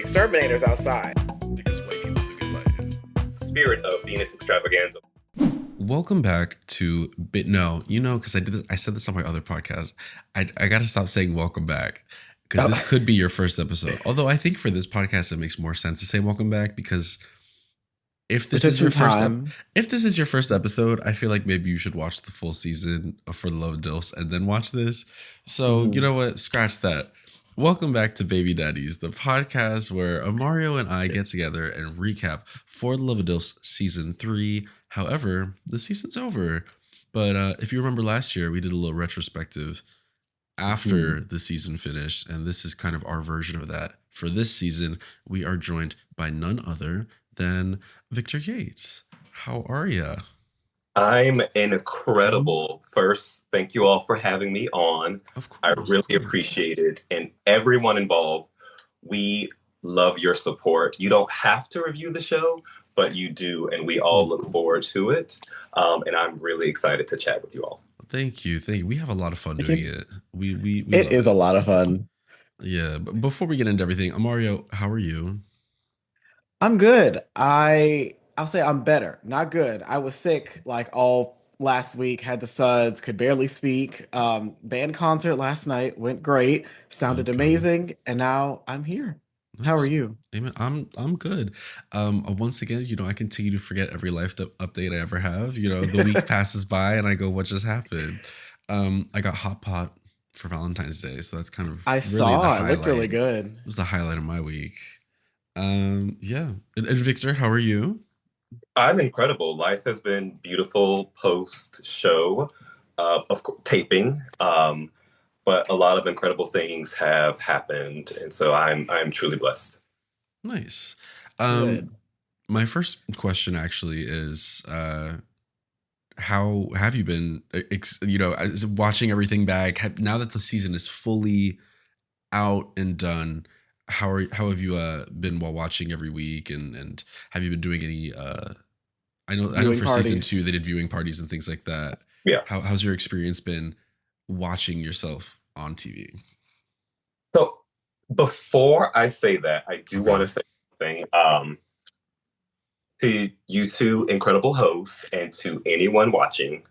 exterminators outside. Because white people do get life. Spirit of Venus extravaganza. Welcome back to because I said this on my other podcast. I got to stop saying welcome back because this could be your first episode. Although I think for this podcast it makes more sense to say welcome back because if this is your first episode, I feel like maybe you should watch the full season For the Love of DILFs and then watch this. So you know what? Scratch that. Welcome back to Baby Daddies, the podcast where Imario and I get together and recap For the Love of DILFs Season 3. However, the season's over. But if you remember last year, we did a little retrospective after the season finished. And this is kind of our version of that. For this season, we are joined by none other than Victor Yates. How are ya? I'm incredible. First, thank you all for having me on. Of course, I really appreciate it. And everyone involved, we love your support. You don't have to review the show, but you do. And we all look forward to it. And I'm really excited to chat with you all. Thank you. We have a lot of fun doing it. It is a lot of fun. Yeah. But before we get into everything, Imario, how are you? I'm good. I'll say I'm better. Not good. I was sick like all last week, had the suds, could barely speak. Band concert last night went great, sounded amazing, and now I'm here. How are you? Amen. I'm good. Once again, I continue to forget every life update I ever have. The week passes by and I go, what just happened? I got hot pot for Valentine's Day, so that's kind of I really saw it. Looked really good. It was the highlight of my week. Yeah. And Victor, how are you? I'm incredible. Life has been beautiful post show, of course, taping. But a lot of incredible things have happened, and so I'm truly blessed. Nice. My first question actually is, how have you been? Watching everything back now that the season is fully out and done. How have you been while watching every week, and have you been doing any? I know for parties. Season 2 they did viewing parties and things like that. Yeah. How's your experience been watching yourself on TV? So before I say that, I do want to say something to you two incredible hosts and to anyone watching.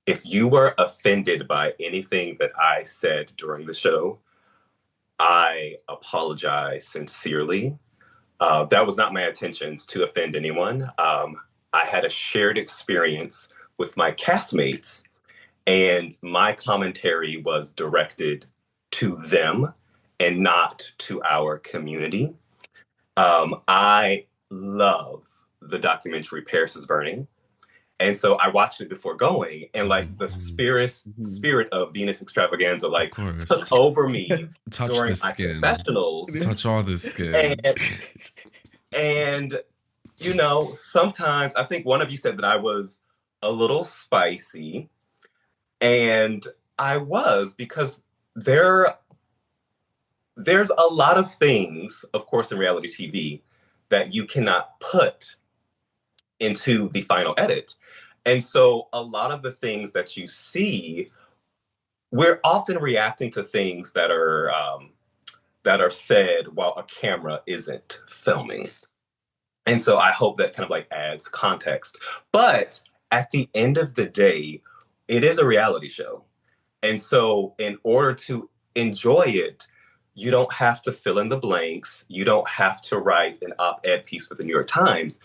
If you were offended by anything that I said during the show, I apologize sincerely. That was not my intentions to offend anyone. I had a shared experience with my castmates, and my commentary was directed to them and not to our community. I love the documentary Paris is Burning. And so I watched it before going, and the spirit of Venus extravaganza took over me during my confessionals. Touch all the skin. And sometimes I think one of you said that I was a little spicy, and I was, because there's a lot of things, of course, in reality TV that you cannot put into the final edit. And so a lot of the things that you see, we're often reacting to things that are said while a camera isn't filming. And so I hope that kind of adds context. But at the end of the day, it is a reality show. And so in order to enjoy it, you don't have to fill in the blanks. You don't have to write an op-ed piece for the New York Times.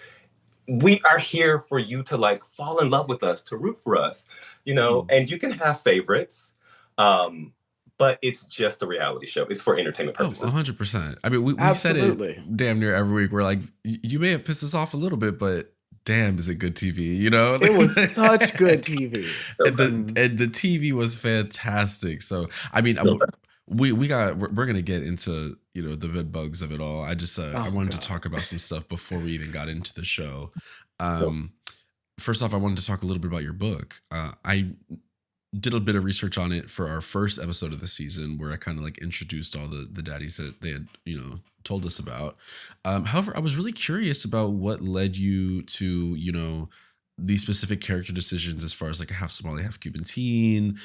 We are here for you to fall in love with us, to root for us, and you can have favorites. But it's just a reality show. It's for entertainment purposes. 100%. I mean, we said it damn near every week. We're like, you may have pissed us off a little bit, but damn, is it good TV? It was such good TV. and the TV was fantastic. So, I mean, we're gonna get into the bed bugs of it all. I just I wanted to talk about some stuff before we even got into the show. First off, I wanted to talk a little bit about your book. I did a bit of research on it for our first episode of the season, where I kind of introduced all the daddies that they had told us about. However, I was really curious about what led you to these specific character decisions, as far as a half Somali, half Cuban teen,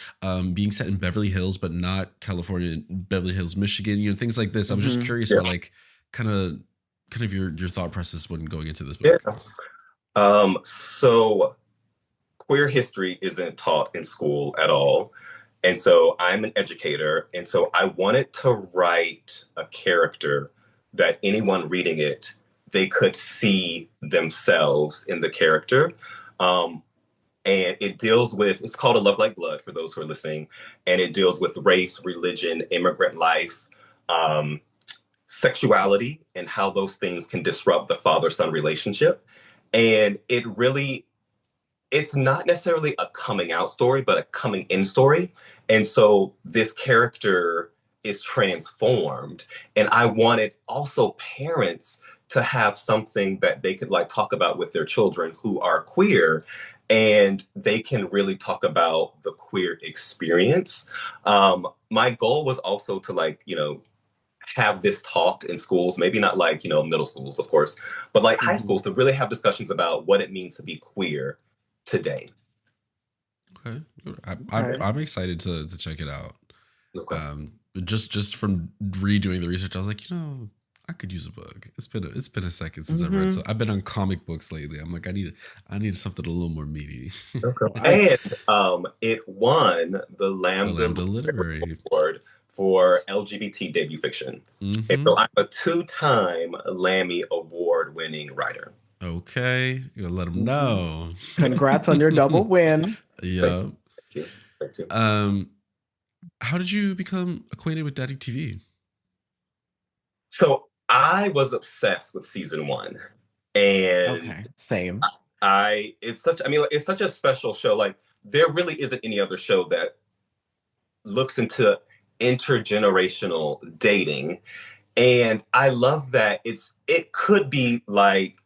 being set in Beverly Hills but not California, Beverly Hills, Michigan, things like this. I was just curious about kind of your thought process when going into this Yeah. book. So queer history isn't taught in school at all. And so I'm an educator. And so I wanted to write a character that anyone reading it, they could see themselves in the character. Um, and it deals with, it's called A Love Like Blood for those who are listening. And it deals with race, religion, immigrant life, um, sexuality, and how those things can disrupt the father-son relationship. And it's not necessarily a coming out story, but a coming in story. And so this character is transformed. And I wanted also parents to have something that they could like talk about with their children who are queer, and they can really talk about the queer experience. My goal was also to like, have this taught in schools, maybe not like, middle schools, of course, but like high Mhm. schools to really have discussions about what it means to be queer today. Okay, Okay. I'm excited to check it out. Okay. Just from redoing the research, I was like, I could use a book. It's been a second since I've read. So Hmm. I've been on comic books lately. I'm like, I need something a little more meaty. Okay. And it won the The Lambda Lambda Literary Literary. Award for LGBT debut fiction. And so Mm-hmm. I'm a two-time Lammy Award winning writer. Okay, you gotta let them Hmm. know. Congrats on your double win. Thank Yeah. you. Thank you. Um, how did you become acquainted with Daddy TV? So I was obsessed with season one. And Okay. Same. it's such a special show. Like, there really isn't any other show that looks into intergenerational dating. And I love that it could be like,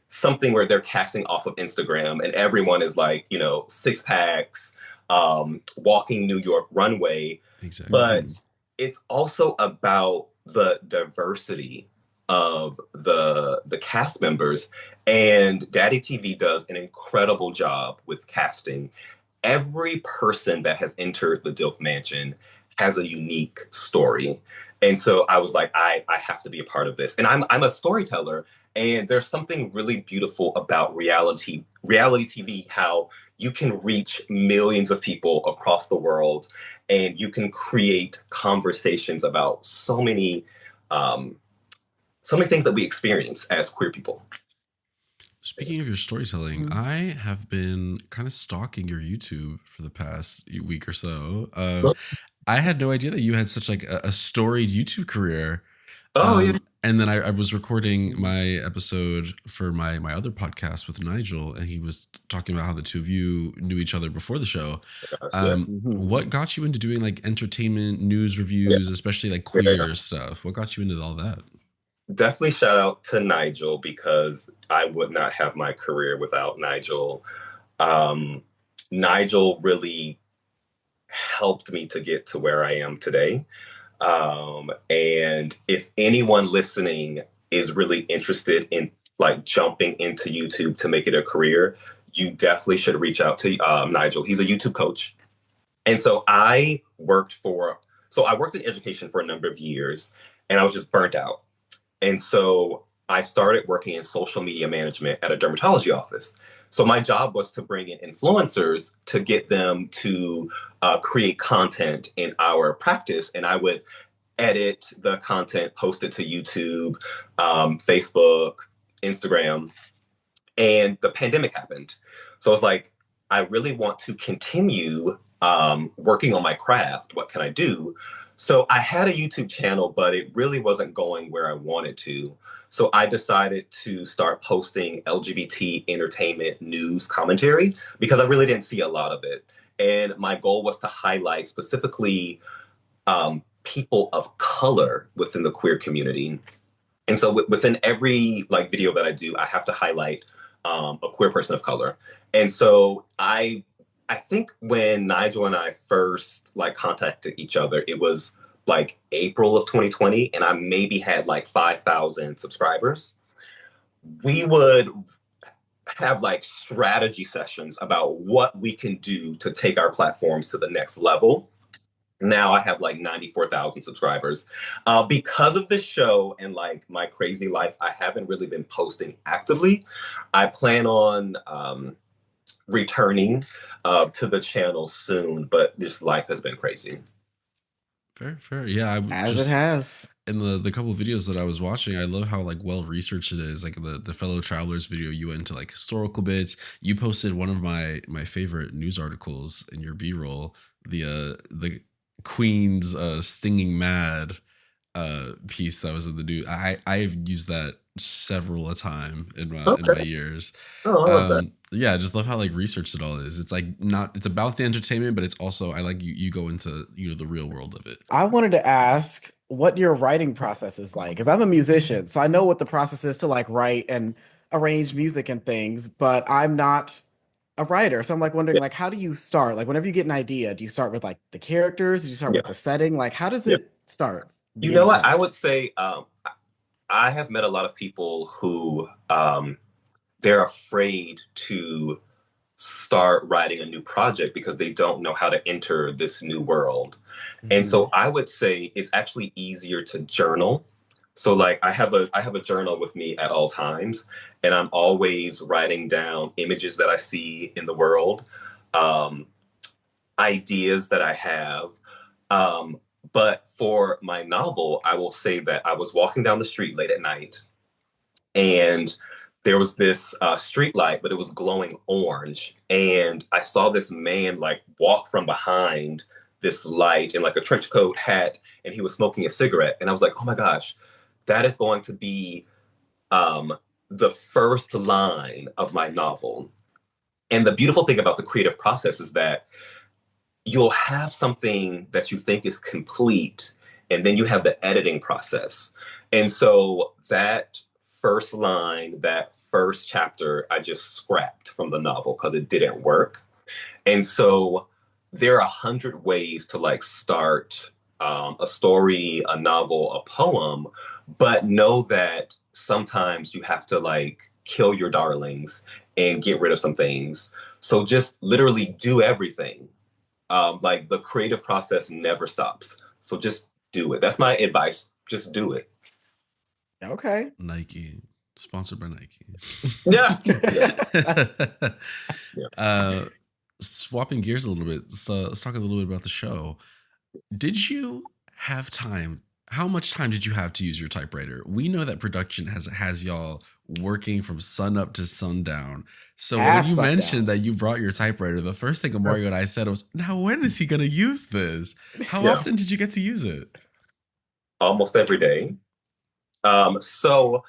something where they're casting off of Instagram and everyone is like, six packs, walking New York runway. Exactly. But it's also about the diversity of the cast members. And Daddy TV does an incredible job with casting. Every person that has entered the DILF mansion has a unique story. And so I was like, I have to be a part of this. And I'm a storyteller. And there's something really beautiful about reality TV, how you can reach millions of people across the world and you can create conversations about um, so many things that we experience as queer people. Speaking of your storytelling, Mhm. I have been kind of stalking your YouTube for the past week or so. I had no idea that you had such like a storied YouTube career. Oh yeah. And then I was recording my episode for my other podcast with Nigel, and he was talking about how the two of you knew each other before the show. Gosh, yes. Mhm. What got you into doing like entertainment news Yeah. reviews, especially like Yeah. queer stuff? What got you into all that? Definitely shout out to Nigel because I would not have my career without Nigel. Um, Nigel really helped me to get to where I am today. And if anyone listening is really interested in like jumping into YouTube to make it a career, you definitely should reach out to Nigel. He's a YouTube coach. And so I worked in education for a number of years and I was just burnt out. And so I started working in social media management at a dermatology office. So my job was to bring in influencers to get them to create content in our practice. And I would edit the content, post it to YouTube, Facebook, Instagram. And the pandemic happened. So I was like, I really want to continue working on my craft. What can I do? So I had a YouTube channel, but it really wasn't going where I wanted to. So I decided to start posting LGBT entertainment news commentary because I really didn't see a lot of it. And my goal was to highlight specifically people of color within the queer community. And so within every like video that I do, I have to highlight a queer person of color. And so I think when Nigel and I first like contacted each other, it was like April of 2020, and I maybe had like 5,000 subscribers. We would have like strategy sessions about what we can do to take our platforms to the next level. Now I have like 94,000 subscribers. Because of this show and like my crazy life, I haven't really been posting actively. I plan on returning to the channel soon, but this life has been crazy. Fair, fair. Yeah, I would As it just has. in the couple of videos that I was watching, I love how like well researched it is. Like the fellow travelers video, you went into like historical bits. You posted one of my favorite news articles in your B roll, the Queen's stinging mad piece that was in the news. I've used that several a time in my Okay. years. Oh, I love that. Yeah, I just love how like researched it all is. It's like not it's about the entertainment, but it's also I like you go into the real world of it. I wanted to ask what your writing process is like, because I'm a musician, so I know what the process is to like write and arrange music and things, but I'm not a writer. So I'm like wondering, Yeah. like, how do you start? Like, whenever you get an idea, do you start with like the characters? Do you start with Yeah. the setting? Like, how does Yeah. it start? You Beginning know to what? I end? would say I have met a lot of people who they're afraid to start writing a new project because they don't know how to enter this new world. And Hmm. so I would say it's actually easier to journal. So like I have a journal with me at all times, and I'm always writing down images that I see in the world, um, ideas that I have. Um, but for my novel, I will say that I was walking down the street late at night, and there was this street light, but it was glowing orange. And I saw this man like walk from behind this light in like a trench coat hat, and he was smoking a cigarette. And I was like, oh my gosh, that is going to be um, the first line of my novel. And the beautiful thing about the creative process is that you'll have something that you think is complete, and then you have the editing process. And so that first line, that first chapter, I just scrapped from the novel because it didn't work. And so there are 100 ways to like start a story, a novel, a poem, but know that sometimes you have to like kill your darlings and get rid of some things. So just literally do everything. Like the creative process never stops. So just do it. That's my advice. Just do it. Okay. Nike, sponsored by Nike. Yeah. Yes. Yeah. uh, Swapping gears a little bit, so let's talk a little bit about the show. Did you have time? How much time did you have to use your typewriter? We know that production has y'all working from sun up to sundown. So when Ass you mentioned sundown. that you brought your typewriter, the first thing Mario and I said was, "Now when is he going to use this? How Yeah. often did you get to use it?" Almost every day. So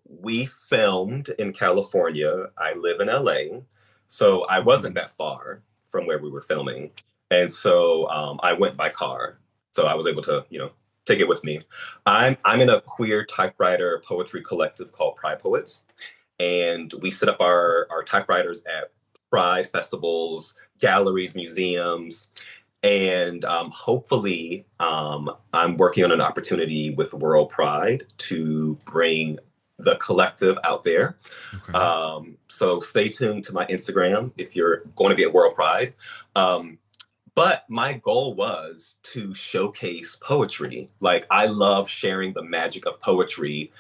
we filmed in California. I live in LA. So I wasn't Mhm. that far from where we were filming. And so I went by car. So I was able to, take it with me. I'm in a queer typewriter poetry collective called Pride Poets. And we set up our typewriters at Pride festivals, galleries, museums, and hopefully, I'm working on an opportunity with World Pride to bring the collective out there. Okay. So stay tuned to my Instagram if you're going to be at World Pride. Um, but my goal was to showcase poetry. Like, I love sharing the magic of poetry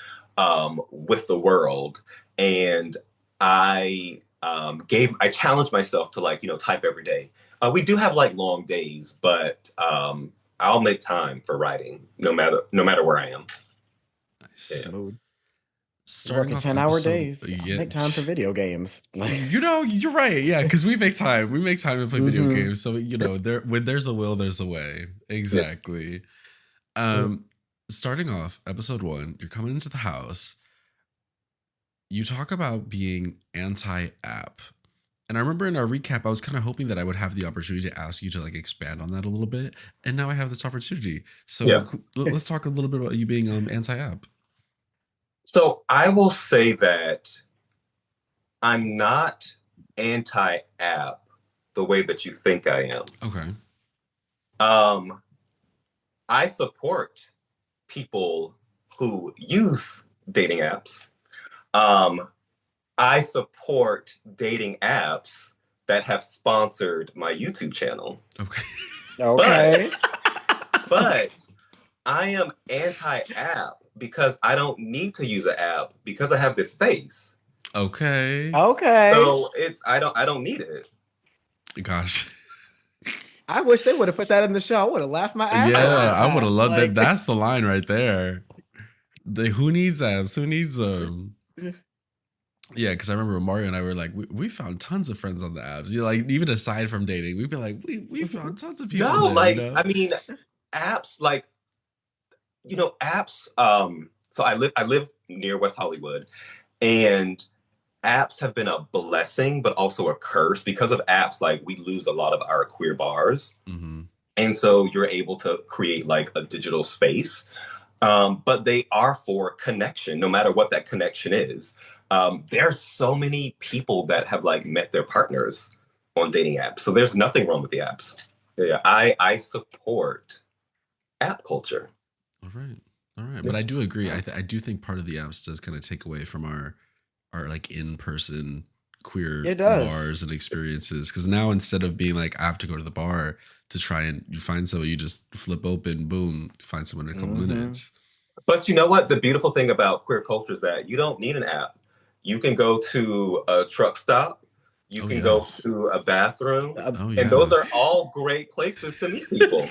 with the world. And I challenged myself to like, type every day. We do have like long days, but I'll make time for writing no matter where I am. Nice. Yeah. Mood. Starting Working off 10-hour episode, days. I'll yeah. make time for video games. You're right. Yeah, because we make time. We make time to play video Hmm. games. So there when there's a will, there's a way. Yeah. Exactly. Um, Starting off episode one, you're coming into the house. You talk about being anti-app. And I remember in our recap, I was kind of hoping that I would have the opportunity to ask you to like expand on that a little bit. And now I have this opportunity. Yeah. So let's talk a little bit about you being anti-app. So I will say that I'm not anti-app the way that you think I am. Okay. Um, I support people who use dating apps. Um, I support dating apps that have sponsored my YouTube channel. Okay. But Okay. but I am anti-app because I don't need to use an app because I have this face. Okay. Okay. So I don't need it. Gosh. I wish they would have put that in the show. I would have laughed my ass off Yeah, at I would have that. loved that. Like, That's the line right there. Who needs apps? Who needs them? Yeah, because I remember Mario and I were like, we found tons of friends on the apps. You know, like even aside from dating, we'd be like, we found tons of people No, there. You like know? I mean, apps like apps. So I live near West Hollywood, and apps have been a blessing, but also a curse because of apps. Like we lose a lot of our queer bars, Mm-hmm. and so you're able to create like a digital space. But they are for connection, no matter what that connection is. There's so many people that have like met their partners on dating apps, so there's nothing wrong with the apps. Yeah, I support app culture. All right, all right. But I do agree. I do think part of the apps does kind of take away from our like in person queer it does. bars and experiences. Because now instead of being like I have to go to the bar to try and you find someone, you just flip open, boom, find someone in a couple Hmm. minutes. But you know what? The beautiful thing about queer culture is that you don't need an app. You can go to a truck stop, you Oh can go yes. to a bathroom, Oh and those are yes. all great places to meet people.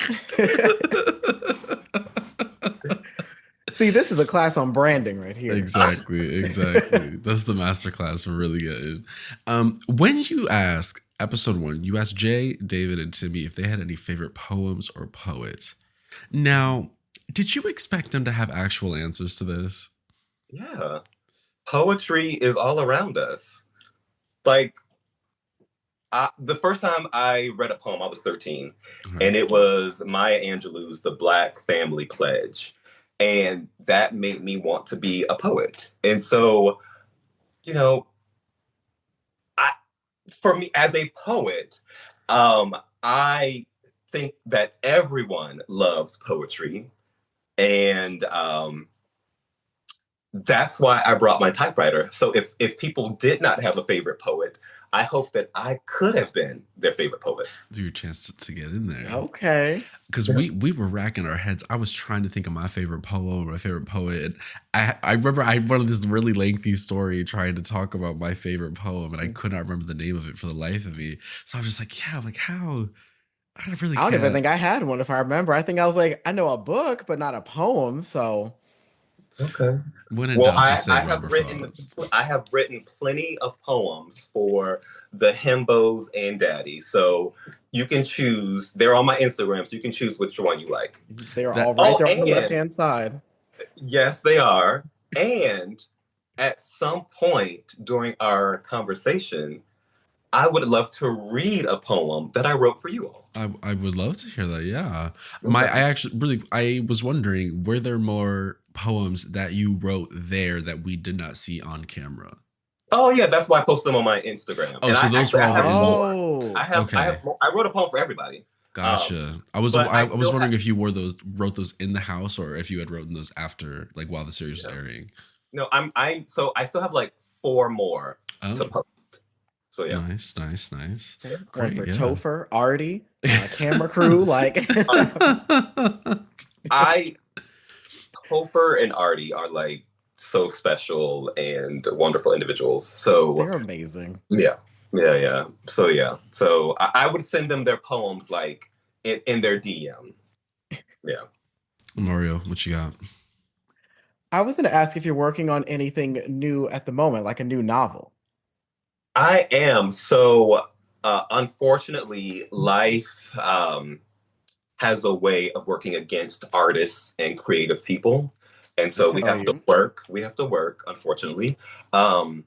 See, this is a class on branding right here. Exactly, exactly. That's the masterclass we're really getting. When you ask episode one, you asked Jay, David, and Timmy if they had any favorite poems or poets. Now, did you expect them to have actual answers to this? Yeah. Poetry is all around us. Like, the first time I read a poem, I was 13, Okay. and it was Maya Angelou's The Black Family Pledge. And that made me want to be a poet. And so, you know, I, for me as a poet, I think that everyone loves poetry. And that's why I brought my typewriter. So if people did not have a favorite poet, I hope that I could have been their favorite poet. Do your chance to get in there. Okay. Because we were racking our heads. I was trying to think of my favorite poem, my favorite poet. And I remember I wrote this really lengthy story trying to talk about my favorite poem, and I could not remember the name of it for the life of me. So I was just like, yeah, like how? I really I don't even can't. think I had one if I remember. I think I was like, I know a book, but not a poem. So, Okay. When in Well, doubt, I, just say I have Robert written Frost. I have written plenty of poems for the himbos and daddies. So you can choose. They're on my Instagram, so you can choose which one you like. they are all That right Oh, there on the and left-hand side. yes, they are. And at some point during our conversation, I would love to read a poem that I wrote for you all. I would love to hear that. Yeah, Okay. I actually really I was wondering, were there more poems that you wrote there that we did not see on camera? Oh yeah, that's why I post them on my Instagram. Oh, And so I those actually were I all have written. more. I Oh, have I Okay, have more. I wrote a poem for everybody. Um, gotcha. but I I was still have. wondering if you wrote those in the house or if you had written those after, like while the series was Yeah. airing. No, I'm so I still have like four more Oh, to post. So yeah. nice, nice, nice. okay. One Great, for yeah. Topher, Artie, camera crew. Like, I Hofer and Artie are like so special and wonderful individuals. So they're amazing. yeah. Yeah, yeah. So yeah. So I would send them their poems like in their DM. Yeah. Mario, what you got? I was going to ask if you're working on anything new at the moment, like a new novel. I am. So unfortunately, life has a way of working against artists and creative people. And I so we tell have to you. work. We have to work, unfortunately. Um,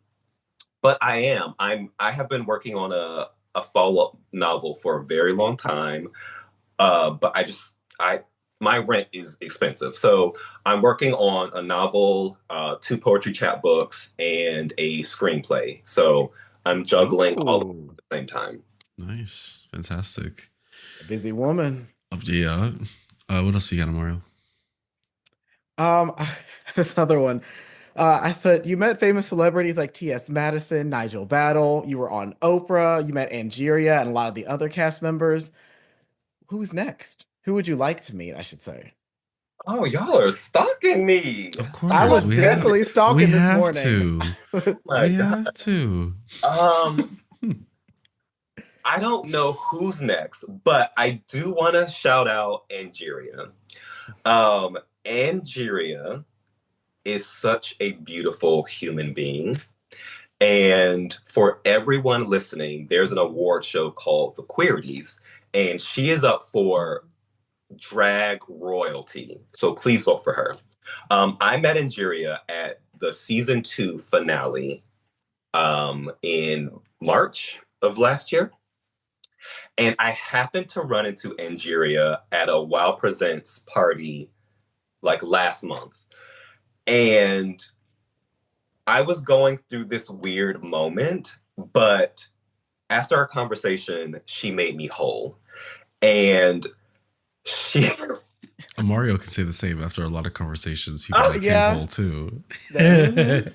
but I am. I have been working on a follow-up novel for a very long time. But I my rent is expensive. So I'm working on a novel, two poetry chapbooks, and a screenplay. So I'm juggling all of them Ooh, at the same time. Nice, fantastic. a busy woman. Yeah. What else you got, Mario? This other one. I thought you met famous celebrities like T.S. Madison, Nigel Battle. You were on Oprah. You met Angeria and a lot of the other cast members. who's next? Who would you like to meet, I should say? Oh, y'all are stalking me. Of I Oh course, was we have definitely we stalking this have morning. to. my We God. have to. Um, I don't know who's next, but I do want to shout out Angeria. Angeria is such a beautiful human being. And for everyone listening, there's an award show called The Queerties, and she is up for drag royalty. So please vote for her. I met Angeria at the season 2 finale in March of last year. And I happened to run into Angeria at a Wow Presents party like last month. And I was going through this weird moment, but after our conversation, she made me whole. And she, Imario can say the same after a lot of conversations. People oh, make him yeah. whole too. Mhm.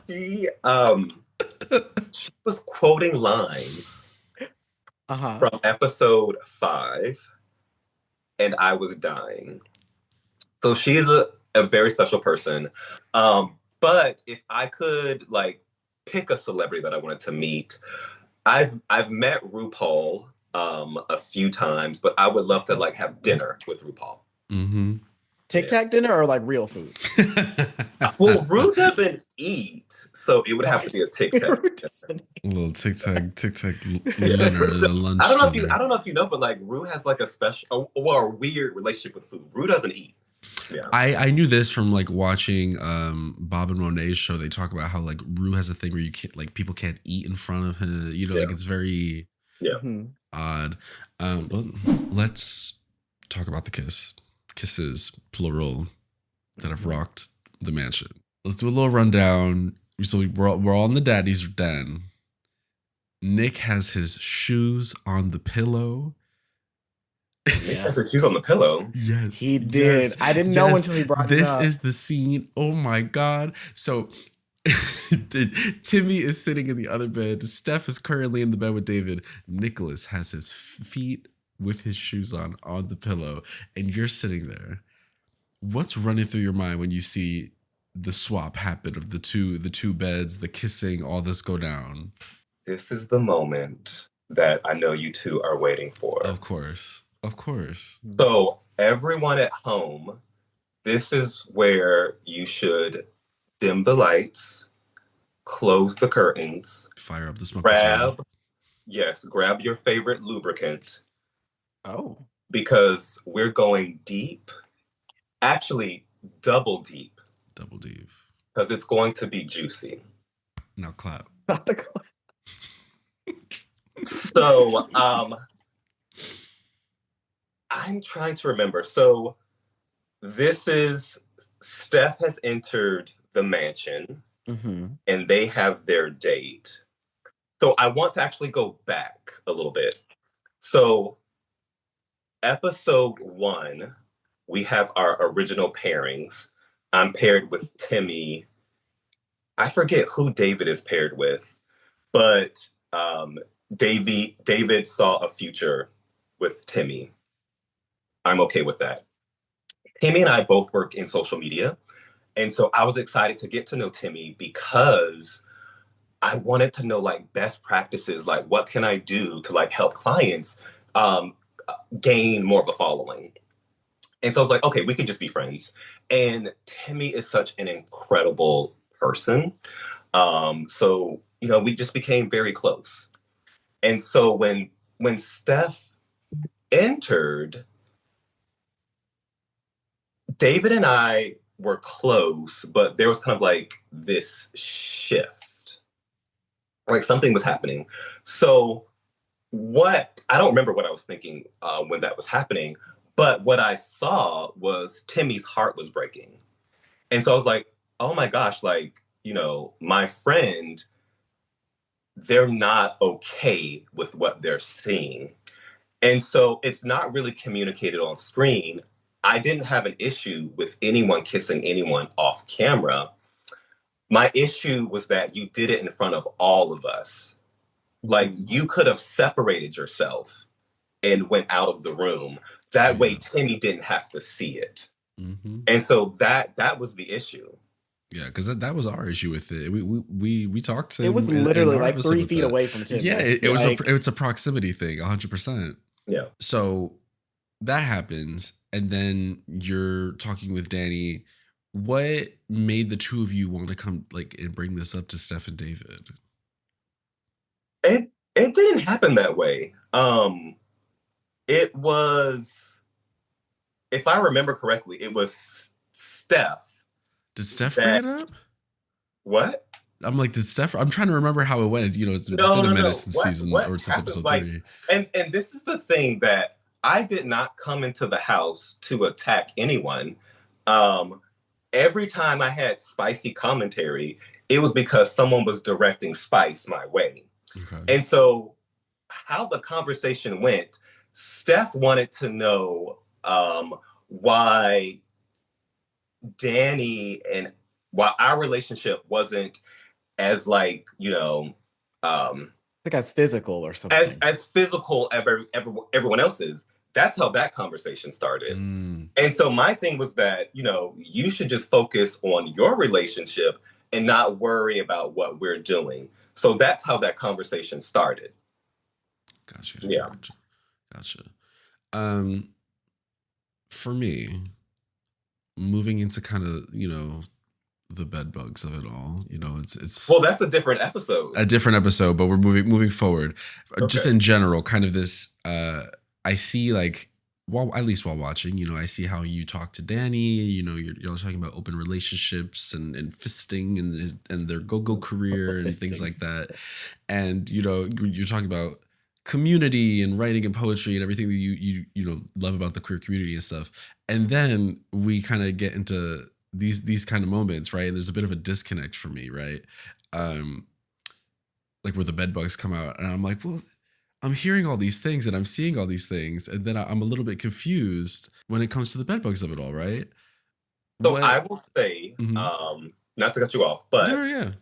she, she was quoting lines Uh-huh. from episode 5, and I was dying. So she's a very special person. But if I could like pick a celebrity that I wanted to meet, I've met RuPaul a few times, but I would love to like have dinner with RuPaul. Mm-hmm. Tic Yeah. Tac dinner or like real food? Well, Ru doesn't eat, so it would have to be a Tic Tac. A little tic tac dinner, the lunch I don't know if dinner. I don't know if you know, but like Ru has like a special, well, a weird relationship with food. Ru doesn't eat. Yeah. I knew this from like watching Bob and Monet's show. They talk about how like Rue has a thing where you can't like people can't eat in front of him. You know, like Yeah. it's very Mhm. odd. But let's talk about the kisses plural that have rocked the mansion. Let's do a little rundown. So we're all in the daddy's den. Nick has his shoes on the pillow. Yeah. She's on the pillow. Yes, He did. yes, I didn't know yes. until he brought it This up. is the scene. Oh my god! So Timmy is sitting in the other bed. Steph is currently in the bed with David. Nicholas has his feet with his shoes on the pillow, and you're sitting there. What's running through your mind when you see the swap happen of the two beds, the kissing, all this go down? This is the moment that I know you two are waiting for. Of course. Of course. So, everyone at home, this is where you should dim the lights, close the curtains, Fire up the smoke machine. grab your favorite lubricant Oh. because we're going deep, actually double deep, Double deep. because it's going to be juicy. Now clap. So, I'm trying to remember. So, this is Steph has entered the mansion Mm-hmm. and they have their date. So, I want to actually go back a little bit. So, episode 1, we have our original pairings. I'm paired with Timmy. I forget who David is paired with, but David saw a future with Timmy. I'm okay with that. Timmy and I both work in social media. And so I was excited to get to know Timmy because I wanted to know like best practices, like what can I do to like help clients gain more of a following. And so I was like, okay, we could just be friends. And Timmy is such an incredible person. So, you know, we just became very close. And so when Steph entered, David and I were close, but there was kind of like this shift. Like something was happening. So I don't remember what I was thinking when that was happening, but what I saw was Timmy's heart was breaking. And so I was like, oh my gosh, like, you know, my friend, they're not okay with what they're seeing. And so it's not really communicated on screen. I didn't have an issue with anyone kissing anyone off camera. My issue was that you did it in front of all of us. Like you could have separated yourself and went out of the room. Oh That way yeah. Timmy didn't have to see it. Hmm. And so that was the issue. Yeah, because that was our issue with it. We talked to It was him in literally our like episode 3 feet about that. away from Yeah, Timmy. it Like, was a proximity thing, 100%. Yeah. So that happens, and then you're talking with Danny. What made the two of you want to come like and bring this up to Steph and David? It didn't happen that way. It was, if I remember correctly, it was Steph Did Steph bring that it up? what? I'm like, did Steph? I'm trying to remember how it went. It's No, been a no, minute no. since What season what or since happened? episode Like, 3. and this is the thing that I did not come into the house to attack anyone. Um, every time I had spicy commentary, it was because someone was directing spice my way. Okay. And so, how the conversation went, Steph wanted to know why Danny and why our relationship wasn't as like um, I think that's physical or something. as physical everyone else's. That's how that conversation started. Mm, And so my thing was that you should just focus on your relationship and not worry about what we're doing. So that's how that conversation started. gotcha. Yeah. Gotcha. Um, for me, moving into kind of the bed bugs of it all, it's Well, that's a different episode. a different episode, but we're moving forward. Just Okay. in general, kind of this. I see like. Well, at least while watching, I see how you talk to Danny. You're talking about open relationships and fisting and their go career and things Fisting. like that. And you're talking about community and writing and poetry and everything that you love about the queer community and stuff. And then we kind of get into these kind of moments, right? And there's a bit of a disconnect for me, right? Like where the bed bugs come out, and I'm like, well, I'm hearing all these things and I'm seeing all these things, and then I'm a little bit confused when it comes to the bed bugs of it all, right? So What? I will say, Mhm. not to cut you off, No, but yeah.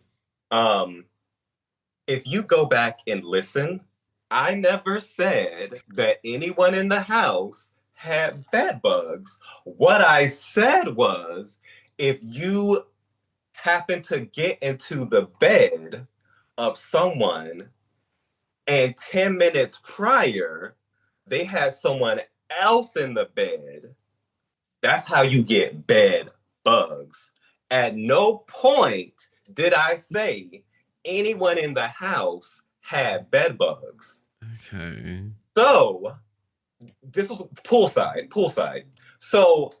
if you go back and listen, I never said that anyone in the house had bed bugs. What I said was, if you happen to get into the bed of someone and 10 minutes prior, they had someone else in the bed, that's how you get bed bugs. At no point did I say anyone in the house had bed bugs. Okay. So this was poolside. So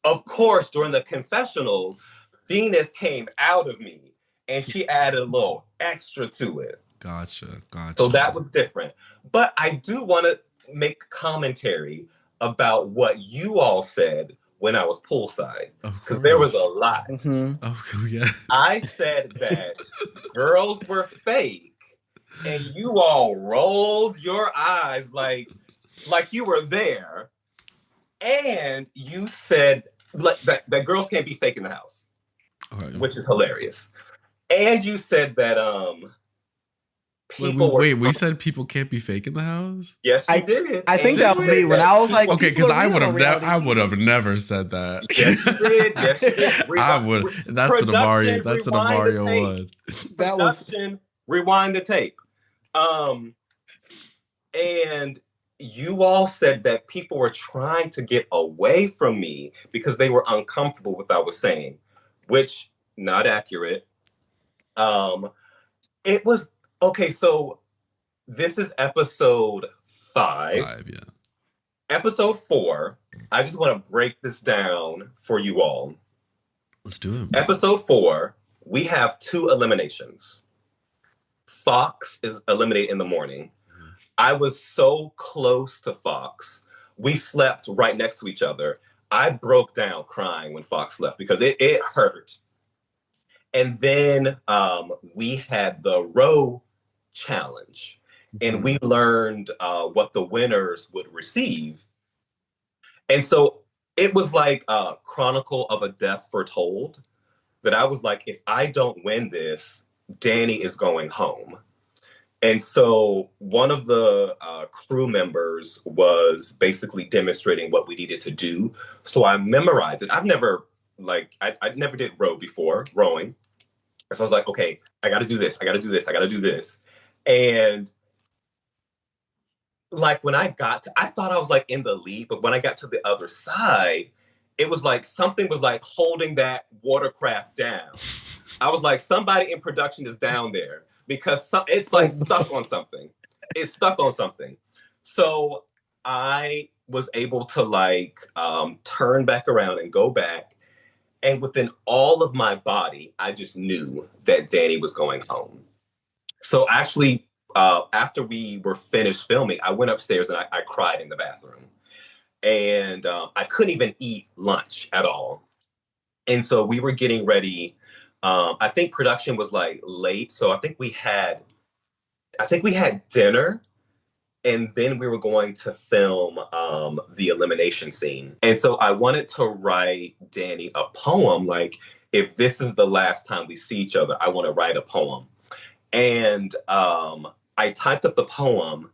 of course, during the confessional, Venus came out of me and she added a little extra to it. Gotcha. So that was different. But I do want to make commentary about what you all said when I was poolside, Of because there was a course. lot. Oh, yes. I said that girls were fake, and you all rolled your eyes like you were there, and you said that girls can't be fake in the house, Okay. which is hilarious. And you said that people were Wait, we said people can't be fake in the house? yes, you I did. I And think you that was said me when I was like, Okay, people because are real on reality I would have TV. never said that. yes, you did. Yes, you did. I would. That's an Imario. That's an Rewind the Imario tape. one. That was Production, rewind the tape. And you all said that people were trying to get away from me because they were uncomfortable with what I was saying, which not accurate. It was okay. So this is episode 5. 5, yeah. Episode 4. I just want to break this down for you all. Let's do it. Episode 4, we have 2 eliminations. Fox is eliminated in the morning. I was so close to Fox. We slept right next to each other. I broke down crying when Fox left because it hurt. And then we had the row challenge, and we learned what the winners would receive. And so it was like a chronicle of a death foretold, that I was like, if I don't win this, Danny is going home. And so one of the crew members was basically demonstrating what we needed to do. So I memorized it. I've never I never did rowing. So I was like, okay, I got to do this. I got to do this. I got to do this. And like when I thought I was like in the lead, but when I got to the other side, it was like something was like holding that watercraft down. I was like, somebody in production is down there because it's like stuck on something. It's stuck on something. So I was able to like turn back around and go back. And within all of my body, I just knew that Danny was going home. So actually, after we were finished filming, I went upstairs and I cried in the bathroom. And I couldn't even eat lunch at all. And so we were getting ready. I think production was like late. So I think we had dinner and then we were going to film the elimination scene. And so I wanted to write Danny a poem, like, if this is the last time we see each other, I want to write a poem. And I typed up the poem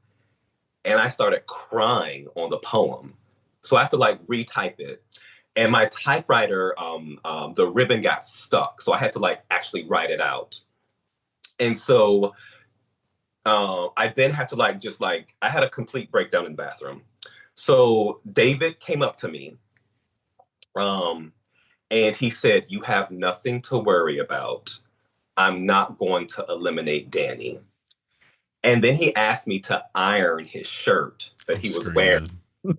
and I started crying on the poem. So I have to like retype it. And my typewriter, the ribbon got stuck. So I had to like actually write it out. And so I then had to like just like I had a complete breakdown in the bathroom. So David came up to me, and he said, "You have nothing to worry about. I'm not going to eliminate Danny." And then he asked me to iron his shirt that I'm he was wearing. screaming.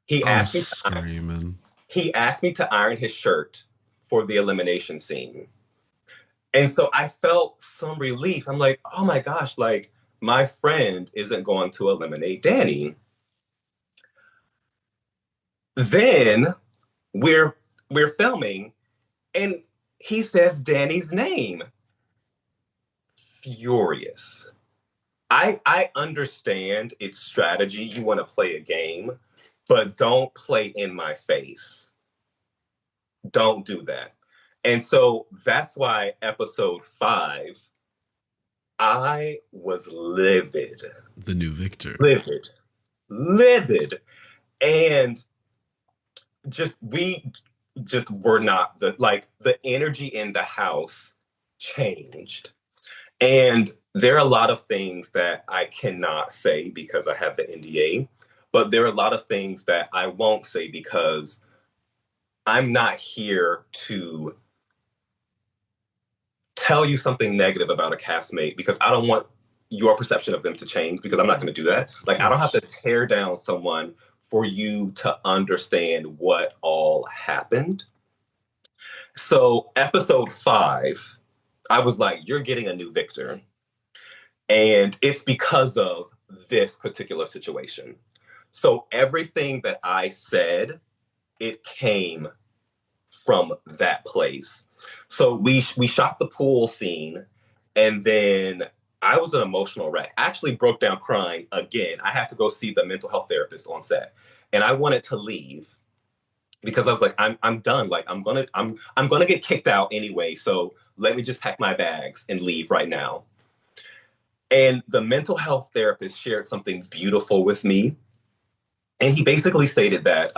He I'm asked me screaming. he asked me to iron his shirt for the elimination scene. And so I felt some relief. I'm like, oh my gosh, like my friend isn't going to eliminate Danny. Then we're filming and he says Danny's name. Furious. I understand it's strategy. You want to play a game, but don't play in my face. Don't do that. And so that's why episode 5, I was livid. The new Victor. Livid. Livid. And we just were not the energy in the house changed. And there are a lot of things that I cannot say because I have the NDA, but there are a lot of things that I won't say because I'm not here to tell you something negative about a castmate because I don't want your perception of them to change because I'm not going to do that. Like, I don't have to tear down someone for you to understand what all happened. So episode 5, I was like, you're getting a new Victor. And it's because of this particular situation. So everything that I said, it came from that place. So we shot the pool scene, and then I was an emotional wreck. I actually broke down crying again. I had to go see the mental health therapist on set, and I wanted to leave because I was like, I'm done. Like I'm gonna get kicked out anyway. So let me just pack my bags and leave right now. And the mental health therapist shared something beautiful with me, and he basically stated that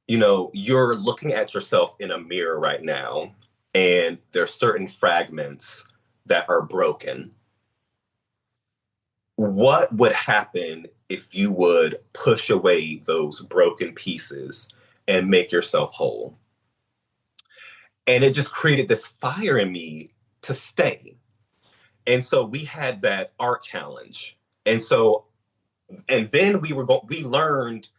you're looking at yourself in a mirror right now, and there's certain fragments that are broken. What would happen if you would push away those broken pieces and make yourself whole? And it just created this fire in me to stay. And so we had that art challenge. And then we learned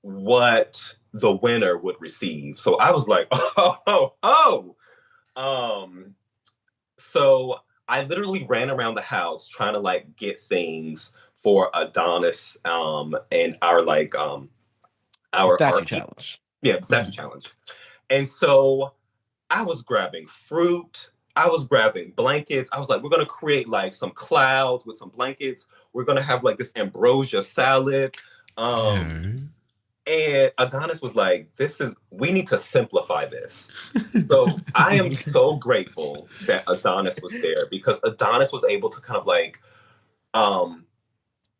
what the winner would receive. So I was like, oh. So I literally ran around the house trying to like get things for Adonis and our statue art. challenge. Yeah, the statue challenge. And so I was grabbing fruit. I was grabbing blankets. I was like, we're going to create like some clouds with some blankets. We're going to have like this ambrosia salad. Okay. And Adonis was like, we need to simplify this. So I am so grateful that Adonis was there because Adonis was able to kind of like um,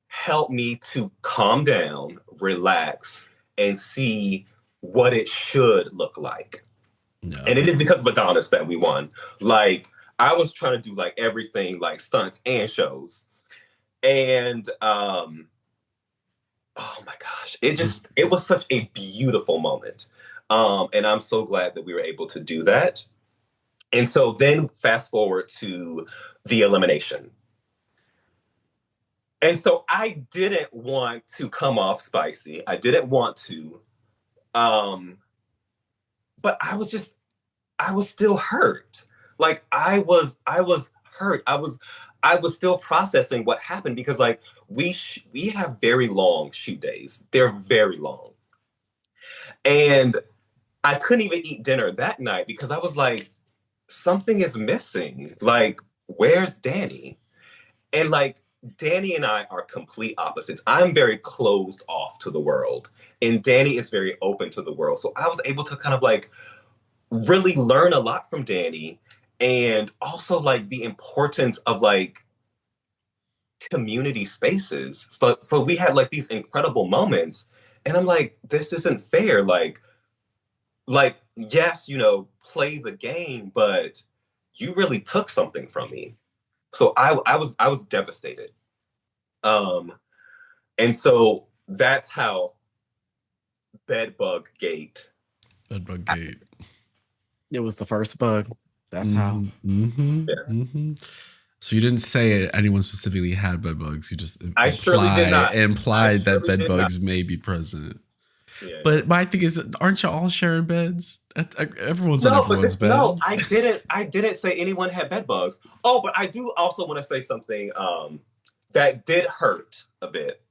help me to calm down, relax, and see what it should look like. And it No. is because of Adonis that we won. Like, I was trying to do like everything, like stunts and shows. And oh my gosh, Was it was such a beautiful moment. And I'm so glad that we were able to do that. And so then fast forward to the elimination. And so I didn't want to come off spicy. I didn't want to. Um, but I was still hurt. Like I was hurt. I was still processing what happened because like we have very long shoot days. They're very long. And I couldn't even eat dinner that night because I was like something is missing. Like where's Danny? And like Danny and I are complete opposites. I'm very closed off to the world, and Danny is very open to the world. So I was able to kind of like really learn a lot from Danny and also like the importance of like community spaces. So we had like these incredible moments and I'm like this isn't fair like yes, you know, play the game but you really took something from me. So I was devastated. Um and so that's how Bedbug Gate. Bedbug Gate. It was the first bug. That's how. Mm-hmm, Yes. mm-hmm. So you didn't say anyone specifically had bed bugs. You just I surely did not. I implied that surely bed did not. bugs may be present. Yeah. But my thing is, aren't you all sharing beds? Everyone's on No, but everyone's no, beds. I didn't say anyone had bed bugs. Oh, but I do also want to say something that did hurt a bit.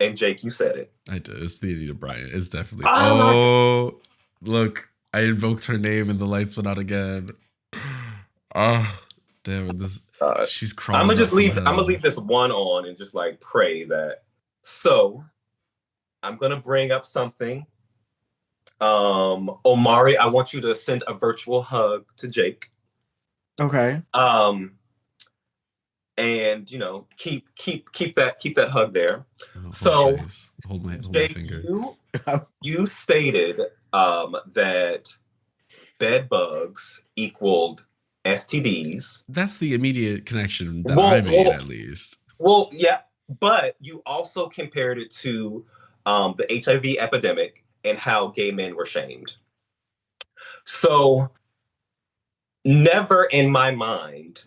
And Jake, you said it. I did. It's the Anita Bryant. It's definitely. Oh my God. Oh, look! I invoked her name and the lights went out again. Oh, damn it! This she's crawling up from I'm gonna hell. leave this one on and just like pray that. So I'm gonna bring up something. Omari, I want you to send a virtual hug to Jake. Okay. Um, and you know, keep that hug there. Oh, So hold my Jake, finger. you stated that bed bugs equaled STDs. That's the immediate connection that I made, at least. Well, yeah, but you also compared it to the HIV epidemic and how gay men were shamed. So never in my mind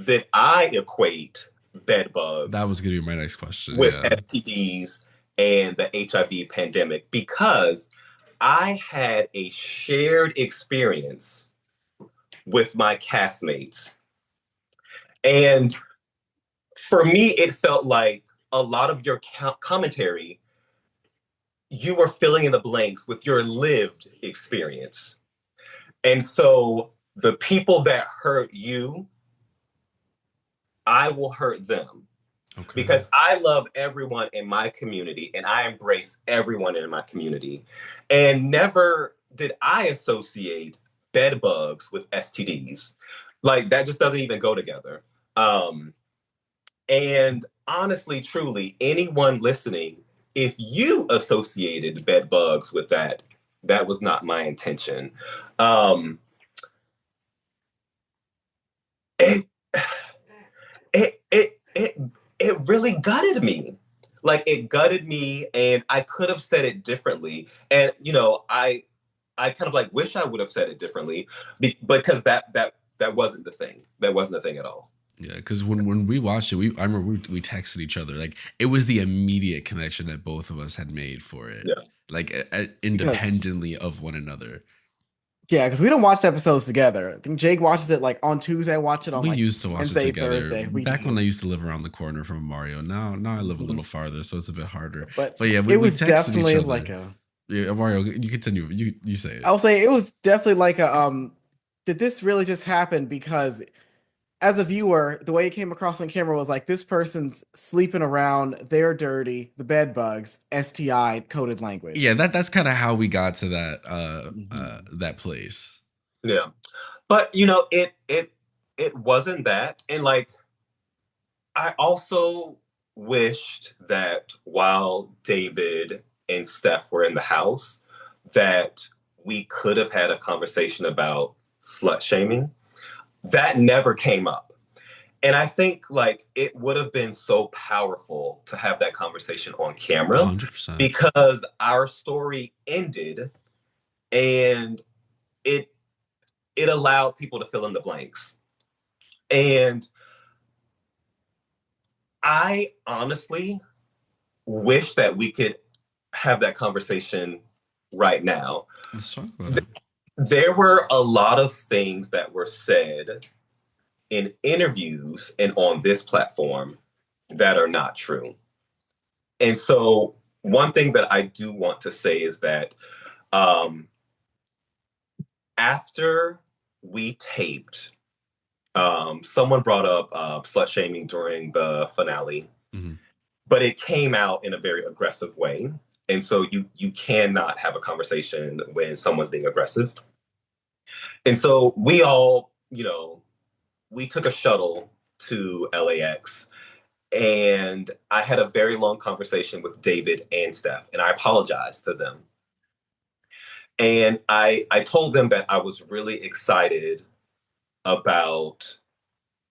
did I equate bed bugs That was going to be my next question. with Yeah. STDs and the HIV pandemic because I had a shared experience with my castmates. And for me, it felt like a lot of your commentary, you were filling in the blanks with your lived experience. And so the people that hurt you, I will hurt them. Okay. Because I love everyone in my community and I embrace everyone in my community. And never did I associate bed bugs with STDs. Like that just doesn't even go together. And honestly, truly, anyone listening, if you associated bed bugs with that, that was not my intention. It, it, it, it, it really gutted me. Like it gutted me and I could have said it differently. And, you know, I kind of like wish I would have said it differently because that wasn't the thing. That wasn't the thing at all. Yeah, because when we watched it, I remember we texted each other. Like it was the immediate connection that both of us had made for it. Yeah. Like independently of one another. Yeah, because we don't watch the episodes together. I think Jake watches it like on Tuesday. I watch it on we like used to watch Wednesday, it together. Thursday. Back when I used to live around the corner from Imario. Now I live a little farther, so it's a bit harder. But yeah, it was texted definitely each other. like a. Yeah, Mario, you continue. You say it. I'll say it was definitely like a. Did this really just happen? Because as a viewer, the way it came across on camera was like this person's sleeping around, they're dirty, the bed bugs, STI coded Yeah, language. that's kind of how we got to that Mhm. that place. Yeah. But it wasn't that. And like I also wished that while David and Steph were in the house, that we could have had a conversation about slut shaming. That never came up. And I think like it would have been so powerful to have that conversation on camera 100%. because our story ended and it it allowed people to fill in the blanks. And I honestly wish that we could have that conversation right now. Let's talk about it. There were a lot of things that were said in interviews and on this platform that are not true. And so, one thing that I do want to say is that um, after we taped, someone brought up slut shaming during the finale, Mhm. but it came out in a very aggressive way. And so you cannot have a conversation when someone's being aggressive. And so we all, we took a shuttle to LAX and I had a very long conversation with David and Steph, and I apologized to them. And I told them that I was really excited about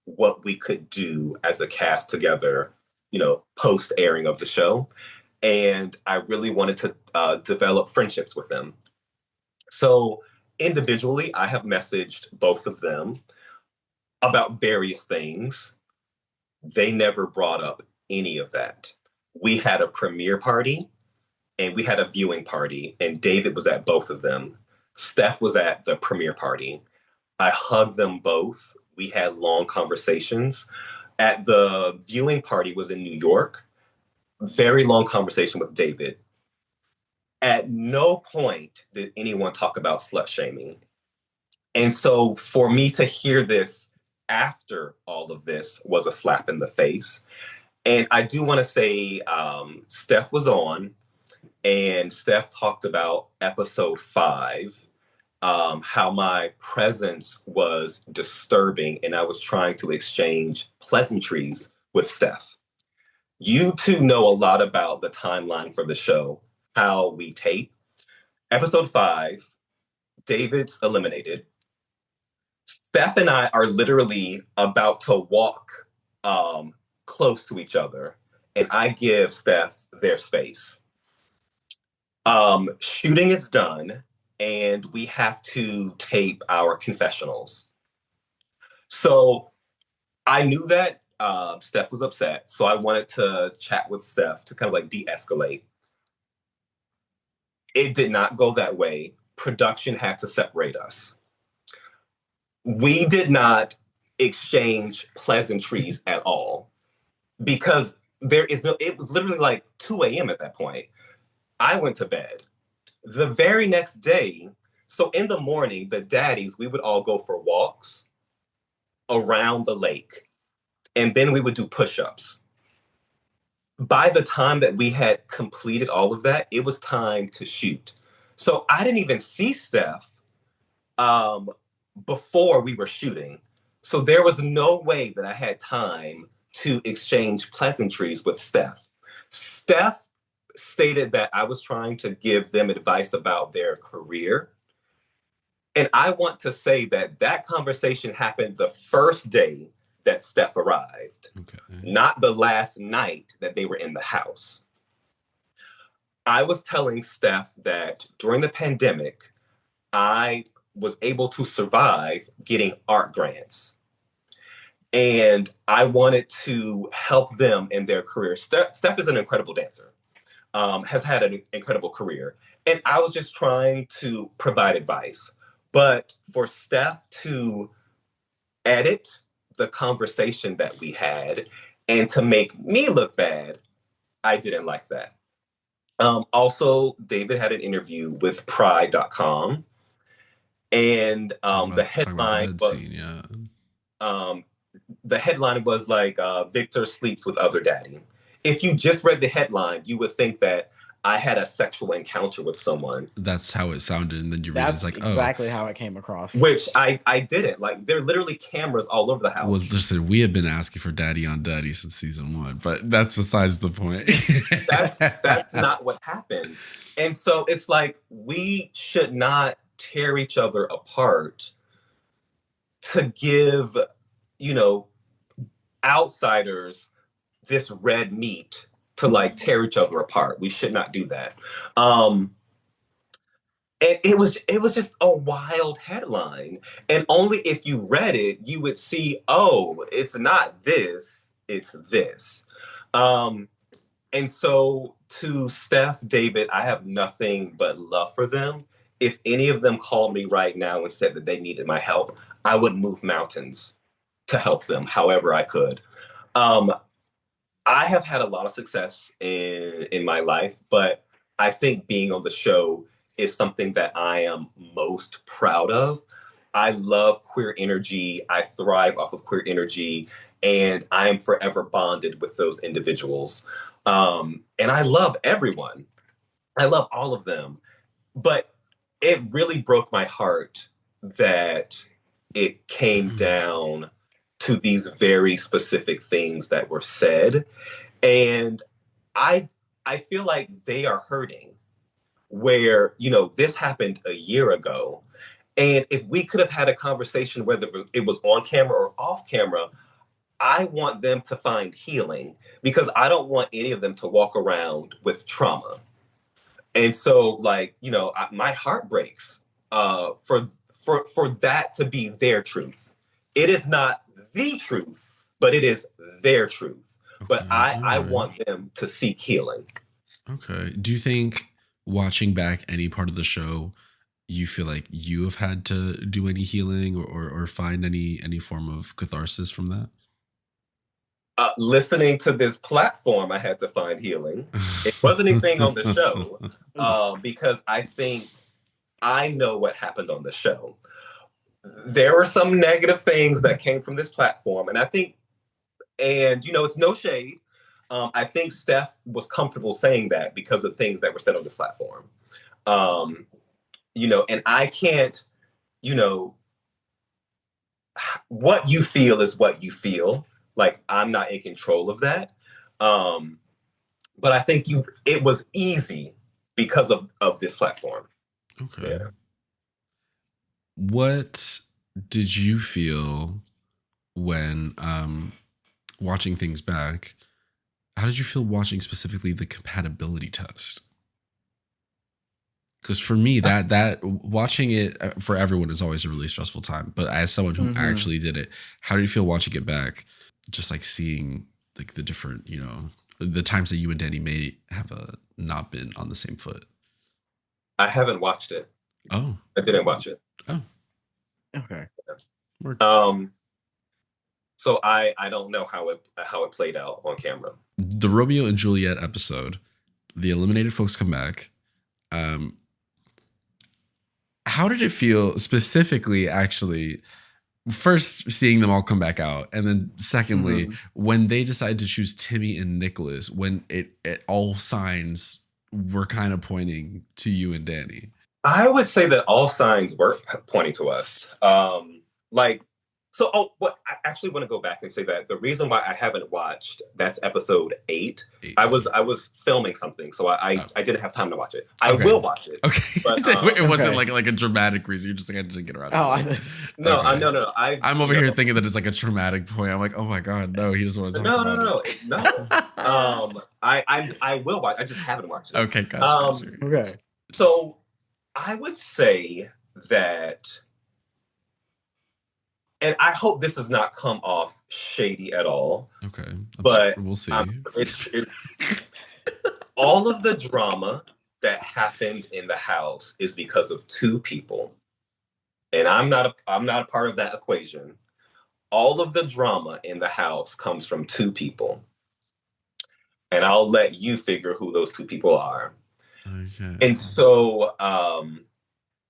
what we could do as a cast together, post airing of the show. And I really wanted to develop friendships with them. So individually, I have messaged both of them about various things. They never brought up any of that. We had a premiere party and we had a viewing party, and David was at both of them. Steph was at the premiere party. I hugged them both. We had long conversations. At the viewing party was in New York. Very long conversation with David. At no point did anyone talk about slut shaming. And so for me to hear this after all of this was a slap in the face. And I do want to say Steph was on, and Steph talked about episode 5, how my presence was disturbing, and I was trying to exchange pleasantries with Steph. You two know a lot about the timeline for the show, how we tape. Episode 5, David's eliminated. Steph and I are literally about to walk um, close to each other, and I give Steph their space. Shooting is done, and we have to tape our confessionals. So I knew that Steph was upset, so I wanted to chat with Steph to kind of like de escalate. It did not go that way. Production had to separate us. We did not exchange pleasantries at all because it was literally like 2 a.m. at that point. I went to bed. The very next day, so in the morning, the daddies, we would all go for walks around the lake, and then we would do push ups. By the time that we had completed all of that, it was time to shoot. So I didn't even see Steph um, before we were shooting. So there was no way that I had time to exchange pleasantries with Steph. Steph stated that I was trying to give them advice about their career. And I want to say that that conversation happened the first day that Steph arrived, Okay. not the last night that they were in the house. I was telling Steph that during the pandemic, I was able to survive getting art grants. And I wanted to help them in their career. Steph is an incredible dancer, has had an incredible career. And I was just trying to provide advice. But for Steph to edit the conversation that we had and to make me look bad, I didn't like that. Also, David had an interview with Pride.com, and Talking the about the headline bed was scene, yeah. um, the headline was like, Victor sleeps with other daddy. If you just read the headline, you would think that I had a sexual encounter with someone, That's how it sounded, and then you read it, it's That's like, oh, exactly how it came across. which I didn't. Like, there are literally cameras all over the well, house. listen, we have been asking for daddy on daddy since season 1, but that's besides the point. That's not what happened. And so it's like, we should not tear each other apart to give, you know, outsiders this red meat to like tear each other apart. We should not do that. And it was just a wild headline. And only if you read it, you would see, oh, it's not this, it's this. Um, and so to Steph, David, I have nothing but love for them. If any of them called me right now and said that they needed my help, I would move mountains to help them however I could. Um, I have had a lot of success in my life, but I think being on the show is something that I am most proud of. I love queer energy. I thrive off of queer energy, and I am forever bonded with those individuals. And I love everyone. I love all of them. But it really broke my heart that it came down to these very specific things that were said. And I I feel like they are hurting where, this happened a year ago. And if we could have had a conversation, whether it was on camera or off camera, I want them to find healing because I don't want any of them to walk around with trauma. And so, like, my heart breaks for that to be their truth. It is not the truth, but it is their truth. But Okay, I all right. want them to seek healing. Okay. Do you think watching back any part of the show, you feel like you have had to do any healing or find any form of catharsis from that? Listening to this platform, I had to find healing. It wasn't anything on the show because I think I know what happened on the show. There were some negative things that came from this platform, and I think, it's no shade. I think Steph was comfortable saying that because of things that were said on this platform. Um, and I can't, you know, what you feel is what you feel. Like, I'm not in control of that. Um, but I think it was easy because of this platform. Okay. Yeah. What did you feel when watching things back? How did you feel watching specifically the compatibility test? Because for me, that watching it for everyone is always a really stressful time. But as someone who actually did it, how do you feel watching it back? Just like seeing like the different, the times that you and Danny may have not been on the same foot. I haven't watched it. Oh, I didn't watch it. oh, Okay. So I don't know how it played out on camera. the Romeo and Juliet episode, the eliminated folks come back. How did it feel specifically, actually, first seeing them all come back out, and then secondly, when they decided to choose Timmy and Nicholas, when it all signs were kind of pointing to you and Danny? I would say that all signs were pointing to us. But I actually want to go back and say that the reason why I haven't watched, that's episode 8. I was filming something, so I didn't have time to watch it. I will watch it. Okay, but, it wasn't like a dramatic reason. You're just like, I didn't get around to it. No, Okay. No. I'm over here thinking that it's like a traumatic point. I'm like, oh my god, no, he doesn't want to talk about it. No. I will watch. I just haven't watched it. Okay, gotcha. Okay. So I would say that, and I hope this does not come off shady at all. Okay, but we'll see. All of the drama that happened in the house is because of two people, and I'm not a part of that equation. All of the drama in the house comes from two people, and I'll let you figure who those two people are. Okay. And so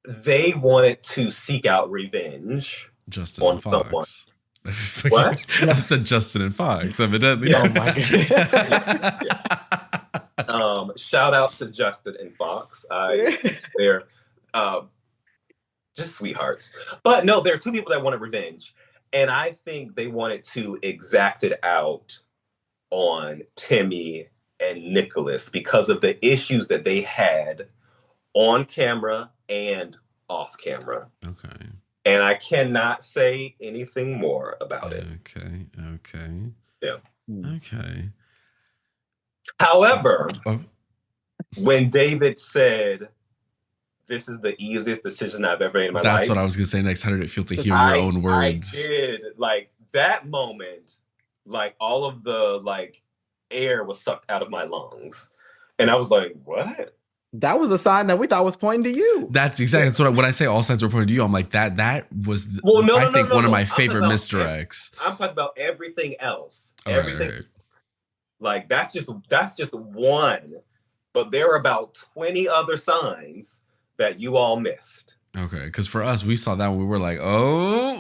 they wanted to seek out revenge Justin on and Fox. someone. What? I said Justin and Fox, evidently. Yes. Oh my goodness. Shout out to Justin and Fox. They're just sweethearts. But no, there are two people that wanted revenge. And I think they wanted to exact it out on Timmy and Nicholas because of the issues that they had on camera and off camera. Okay. And I cannot say anything more about it. Okay. Yeah. Okay. However, when David said, "This is the easiest decision I've ever made in my life," that's what I was gonna say next. How did it feel to hear your own words? I did. Like that moment, like all of the like air was sucked out of my lungs, and I was like, "What?" That was a sign that we thought was pointing to you. That's exactly. That's what when I say all signs were pointing to you, I'm like that was. I think one of my favorite misdirects. I'm talking about everything else. All everything. right. Like that's just one, but there are about 20 other signs that you all missed. Okay, because for us, we saw that when we were like, oh,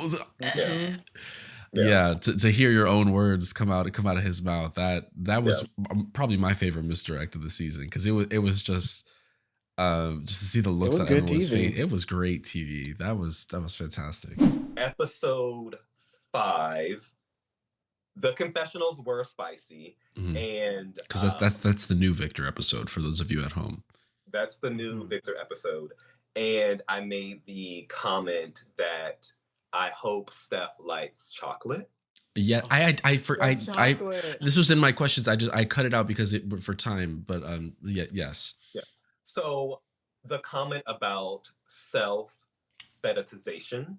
yeah. To hear your own words come out of his mouth, that was probably my favorite misdirect of the season because it was just to see the looks on everyone's face. It was great TV. That was fantastic. Episode 5. The confessionals were spicy, and because that's the new Victor episode for those of you at home. That's the new Victor episode, and I made the comment that I hope Steph likes chocolate. Yeah, I this was in my questions. I cut it out because for time, but yes. Yeah. So the comment about self-fetishization.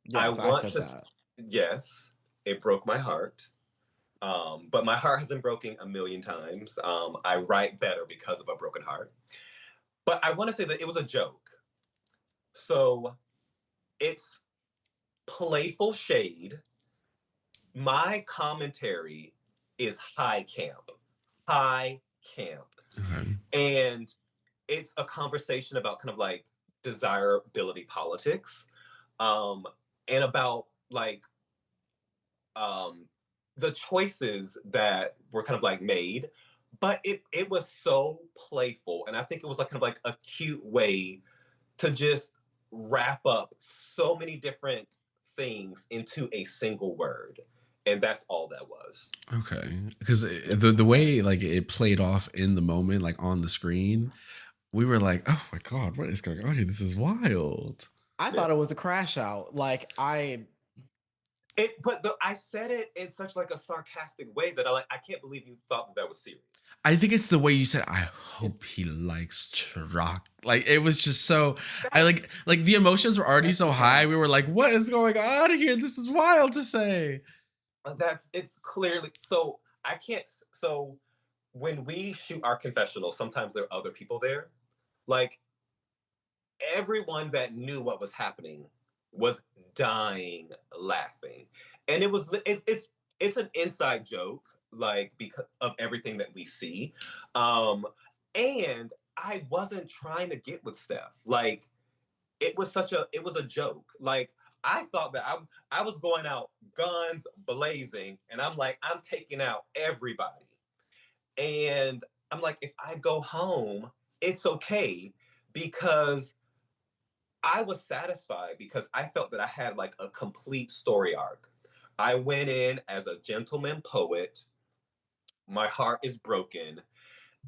Yes, I said that. Yes. It broke my heart, but my heart has been broken a million times. I write better because of a broken heart. But I want to say that it was a joke. So it's playful shade. My commentary is high camp. Okay. And it's a conversation about kind of like desirability politics, and about like the choices that were kind of like made, but it was so playful, and I think it was like kind of like a cute way to just wrap up so many different things into a single word, and that's all that was. Okay, because the way like it played off in the moment, like on the screen, we were like, oh my god, what is going on here? This is wild. I thought it was a crash out. Like I said it in such like a sarcastic way that I can't believe you thought that was serious. I think it's the way you said, I hope he likes Chirac. Like it was just so I like the emotions were already so high. We were like, what is going on here? This is wild to say. It's clearly so I can't so when we shoot our confessional, sometimes there are other people there. Like everyone that knew what was happening was dying laughing, and it's an inside joke, like because of everything that we see, and I wasn't trying to get with Steph. Like it was a joke. Like I thought that I was going out guns blazing, and I'm like I'm taking out everybody, and I'm like if I go home it's okay because I was satisfied because I felt that I had like a complete story arc. I went in as a gentleman poet. My heart is broken.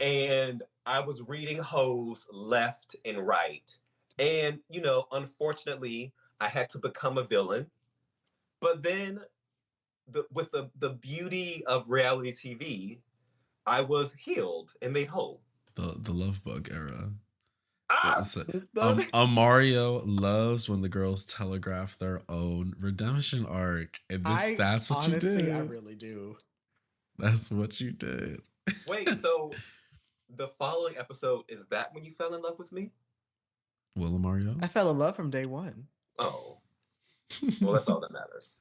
And I was reading hoes left and right. And, unfortunately, I had to become a villain. But then with the beauty of reality TV, I was healed and made whole. The love bug era. Imario loves when the girls telegraph their own redemption arc, and that's what honestly, you did. I really do. That's what you did. Wait, so the following episode, is that when you fell in love with me? Well, Imario? I fell in love from day one. Oh. Well, that's all that matters.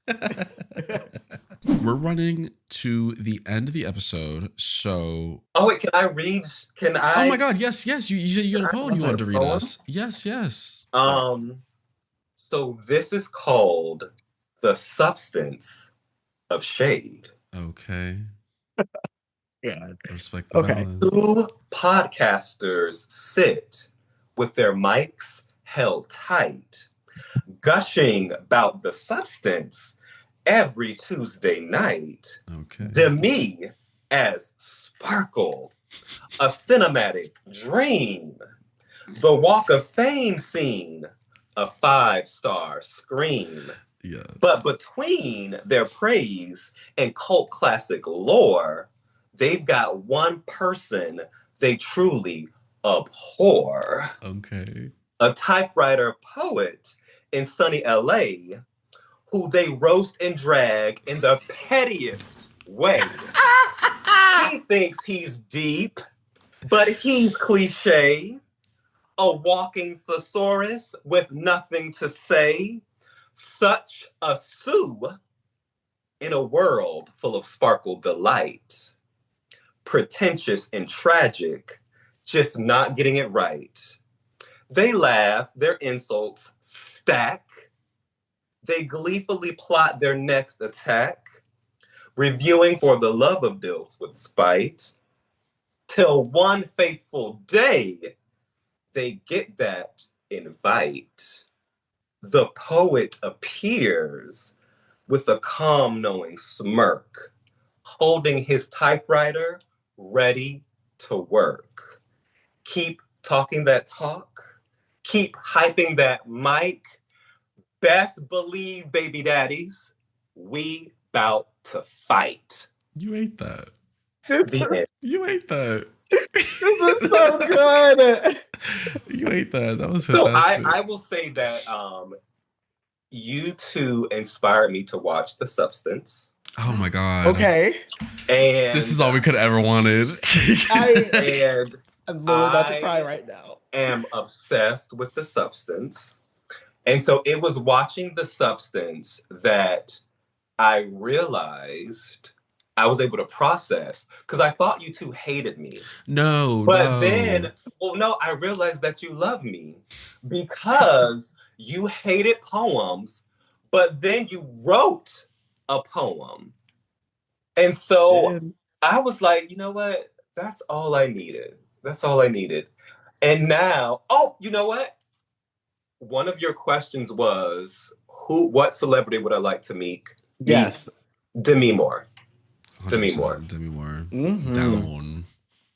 We're running to the end of the episode, so... Oh, wait, can I read? Oh my god, yes. You got a poem you wanted to read us. Yes. So this is called the substance of shade. Okay. Yeah. Respect the Okay. balance. Two podcasters sit with their mics held tight, gushing about the substance every Tuesday night. Okay. Demi as Sparkle, a cinematic dream. The Walk of Fame scene, a 5-star scream. Yeah. But between their praise and cult classic lore, they've got one person they truly abhor. Okay. A typewriter poet in sunny LA who they roast and drag in the pettiest way. He thinks he's deep, but he's cliche. A walking thesaurus with nothing to say. Such a Sue in a world full of sparkle delight. Pretentious and tragic, just not getting it right. They laugh, their insults stack. They gleefully plot their next attack, reviewing for the love of DILFs with spite. Till one faithful day, they get that invite. The poet appears with a calm, knowing smirk, holding his typewriter ready to work. Keep talking that talk, keep hyping that mic. Best believe, baby daddies, we bout to fight. You ate that. The end. You ate that. This is so good. You ate that. That was So fantastic. I will say that you two inspired me to watch The Substance. Oh my God. Okay. And This is all we could ever wanted. and I'm literally about to cry right now. am obsessed with The Substance. And so it was watching The Substance that I realized I was able to process, because I thought you two hated me. But then, I realized that you love me because you hated poems, but then you wrote a poem. And so I was like, you know what? That's all I needed. That's all I needed. And now, you know what? One of your questions was, what celebrity would I like to meet? Yes. Demi Moore. 100%. Demi Moore. Demi Moore. Mhm. Down.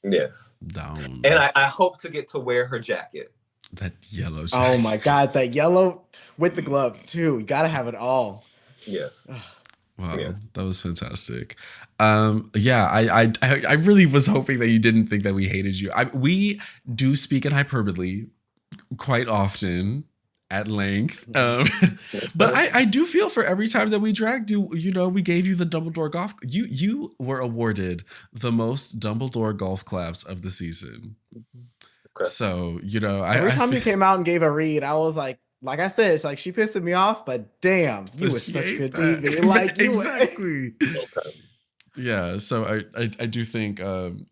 Yes. Down. And I hope to get to wear her jacket. That yellow jacket. Oh my God, that yellow with the gloves too. You gotta have it all. Yes. Wow, Yes. that was fantastic. Yeah, I really was hoping that you didn't think that we hated you. We do speak in hyperbole quite often at length, but I do feel for every time that we dragged you, you know, we gave you the Dumbledore golf. You were awarded the most Dumbledore golf claps of the season. Okay. So you know, Every time you came out and gave a read, I was like I said, it's like she pissing me off, but damn, you was such a good TV. Like exactly. Okay. Yeah, so I do think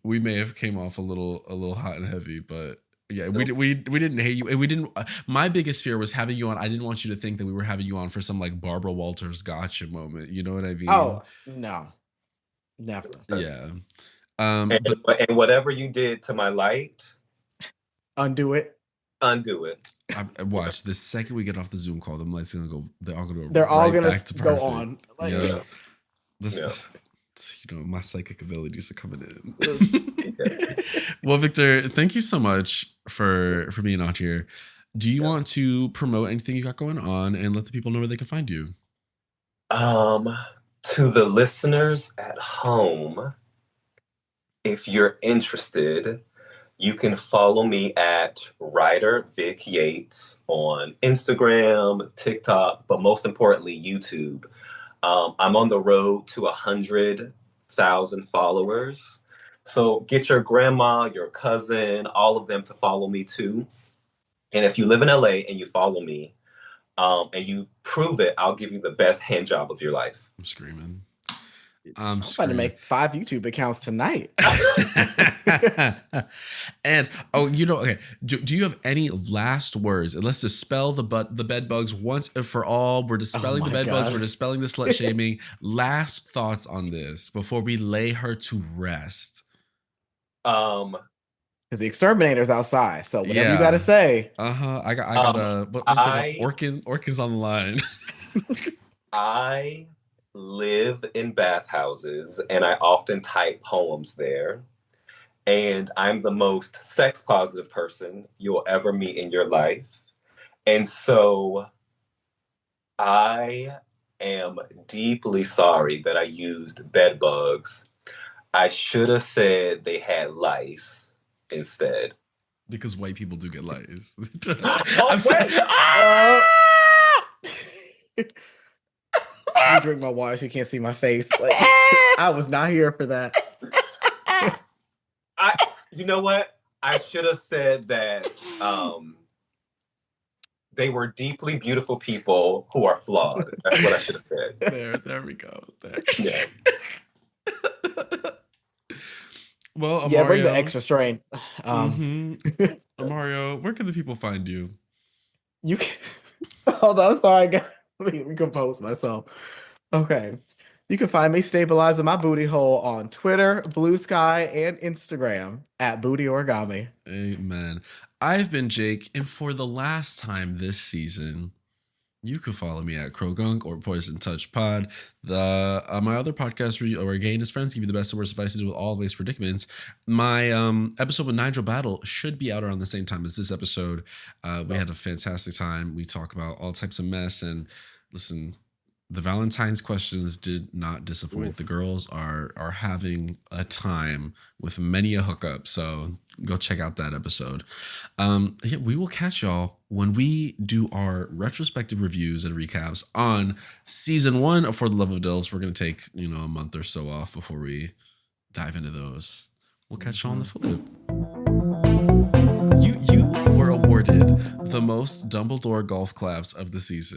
we may have came off a little hot and heavy, but yeah, we didn't hate you, and we didn't. My biggest fear was having you on. I didn't want you to think that we were having you on for some like Barbara Walters gotcha moment. You know what I mean? Oh no, never. Yeah. And whatever you did to my light, undo it. Undo it. I watch the second we get off the Zoom call, the lights gonna go. They're all gonna. They're all gonna back to go perfect. on. Like, Yeah. This, Yeah. you know, my psychic abilities are coming in. Well, Victor, thank you so much for being out here. Do you want to promote anything you got going on and let the people know where they can find you? To the listeners at home, if you're interested, you can follow me at Writer Vic Yates on Instagram, TikTok, but most importantly, YouTube. I'm on the road to 100,000 followers. So get your grandma, your cousin, all of them to follow me too. And if you live in LA and you follow me, and you prove it, I'll give you the best hand job of your life. I'm screaming. I'm I'm about to screwed. make 5 YouTube accounts tonight. And okay. Do you have any last words? And let's dispel the bed bugs once and for all. We're Oh dispelling the my bed bugs. God. We're dispelling the slut shaming. Last thoughts on this before we lay her to rest. Because the exterminator's outside. So whatever you got to Yeah. say. I got a what's the called? I Orkin's on the line. I live in bathhouses and I often type poems there. And I'm the most sex positive person you'll ever meet in your life. And so I am deeply sorry that I used bed bugs. I should have said they had lice instead. Because white people do get lice. Oh, I'm sorry. wait! Let me drink my water so you can't see my face. Like, I was not here for that. You know what? I should have said that they were deeply beautiful people who are flawed. That's what I should have said. There we go. There. Yeah. Well, Imario, Yeah, bring the extra strain. Imario, where can the people find you? You can hold on. Sorry, let me recompose myself. Okay. You can find me stabilizing my booty hole on Twitter, Blue Sky, and Instagram at Booty Origami. Amen. I've been Jake, and for the last time this season, you can follow me at Krogunk or Poison Touch Pod. My other podcast where Again as Friends give you the best and worst advices with all ways predicaments. My episode with Nigel Battle should be out around the same time as this episode. We had a fantastic time. We talk about all types of mess, and listen, the Valentine's questions did not disappoint. Ooh. The girls are having a time with many a hookup. So go check out that episode. Yeah, we will catch y'all when we do our retrospective reviews and recaps on season 1 of For the Love of DILFs. We're going to take, a month or so off before we dive into those. We'll catch y'all on the flip. You were awarded the most Dumbledore golf claps of the season.